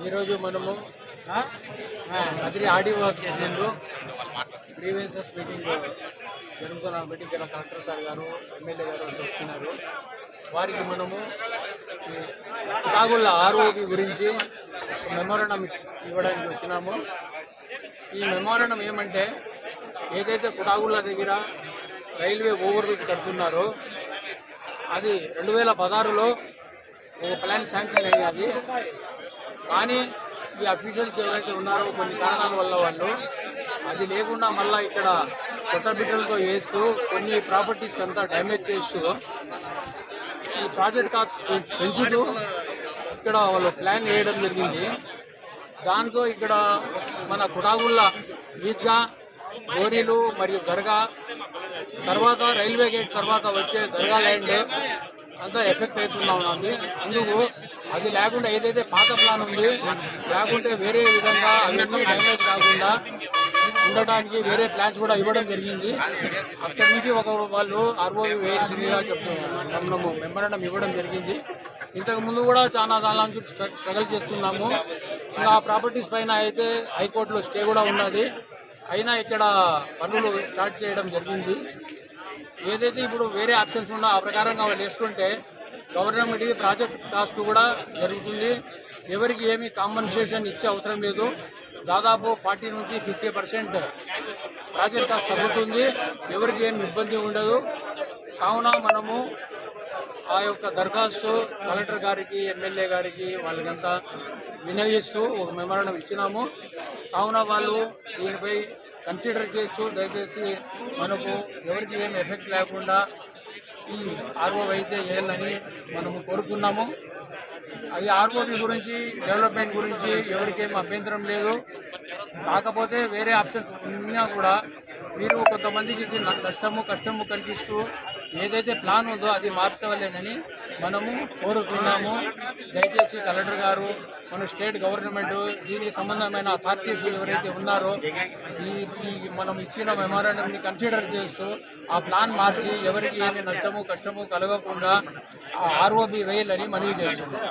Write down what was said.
ఈరోజు మనము కదిరి ఆర్డీఓ స్టేషన్లో గ్రీవెన్సెస్ మీటింగ్ జరుగుతున్న మీటింగ్ ఇక్కడ కలెక్టర్ సార్ గారు ఎమ్మెల్యే గారు చెప్తున్నారు. వారికి మనము కాగుళ్ళ ఆర్ఓబి గురించి మెమోరాండం ఇవ్వడానికి వచ్చినాము. ఈ మెమోరాండం ఏమంటే, ఏదైతే కుటాగుళ్ళ దగ్గర రైల్వే ఓవర్ బ్రిడ్జ్ కడుతున్నారో అది 2016లో ఒక ప్లాన్ శాంక్షన్ అయ్యేది. కానీ ఈ అఫీషియల్స్ ఎవరైతే ఉన్నారో కొన్ని కారణాల వల్ల వాళ్ళు అది లేకుండా మళ్ళీ ఇక్కడ కొత్త బిడ్డలతో వేస్తూ కొన్ని ప్రాపర్టీస్ అంతా డ్యామేజ్ చేస్తూ ఈ ప్రాజెక్ట్ కాస్ట్ పెంచుతూ ఇక్కడ వాళ్ళు ప్లాన్ వేయడం జరిగింది. దాంతో ఇక్కడ మన కుటాగుళ్ళ ఈద్గా, గోరీలు మరియు దర్గా తర్వాత రైల్వే గేట్ తర్వాత వచ్చే దర్గా ల్యాండ్ అంతా ఎఫెక్ట్ అవుతున్నా ఉన్నది. అందుకు అది లేకుండా ఏదైతే పాత ప్లాన్ ఉంది లేకుంటే వేరే విధంగా అవన్నీ డ్యామేజ్ కాకుండా ఉండటానికి వేరే ప్లాన్స్ కూడా ఇవ్వడం జరిగింది. అక్కడి నుంచి వాళ్ళు ఆర్ఓబి వేయాల్సిందిగా చెప్తున్నాము, మెమోరాండం ఇవ్వడం జరిగింది. ఇంతకు ముందు కూడా చాలా దాని నుంచి స్ట్రగల్ చేస్తున్నాము. ఇంకా ఆ ప్రాపర్టీస్ పైన అయితే హైకోర్టులో స్టే కూడా ఉన్నది. అయినా ఇక్కడ పనులు స్టార్ట్ చేయడం జరిగింది. ఏదైతే ఇప్పుడు వేరే ఆప్షన్స్ ఉన్నా ఆ ప్రకారంగా వాళ్ళు వేసుకుంటే గవర్నమెంట్కి ప్రాజెక్ట్ కాస్ట్ కూడా జరుగుతుంది. ఎవరికి ఏమీ కాంపన్సేషన్ ఇచ్చే అవసరం లేదు. దాదాపు 40 నుంచి 50% ప్రాజెక్ట్ కాస్ట్ తగ్గుతుంది. ఎవరికి ఏమి ఇబ్బంది ఉండదు. కావున మనము ఆ యొక్క దరఖాస్తు కలెక్టర్ గారికి, ఎమ్మెల్యే గారికి వాళ్ళకంతా వినియోగిస్తూ ఒక మెమోరాండం ఇచ్చినాము. కావున వాళ్ళు దీనిపై కన్సిడర్ చేస్తూ దయచేసి మనకు ఎవరికి ఏం ఎఫెక్ట్ లేకుండా ఈ ఆర్ఓ అయితే చేయాలని మనము కోరుకున్నాము. అది ఆర్ఓబి గురించి, డెవలప్మెంట్ గురించి ఎవరికేం అభ్యంతరం లేదు. కాకపోతే వేరే ఆప్షన్ ఉన్నా కూడా మీరు కొంతమందికి ఇది కష్టము కలిగిస్తూ ఏదైతే ప్లాన్ ఉందో అది మార్చవలేనని మనము కోరుతున్నాము. దయచేసి కలెక్టర్ గారు, మన స్టేట్ గవర్నమెంట్, దీనికి సంబంధమైన అథారిటీస్ ఎవరైతే ఉన్నారో ఈ మనం ఇచ్చిన మెమోరాండంని కన్సిడర్ చేస్తూ ఆ ప్లాన్ మార్చి ఎవరికి ఏమి కష్టము కలగకుండా ఆర్ఓబి వేయాలని మనవి చేస్తున్నాం.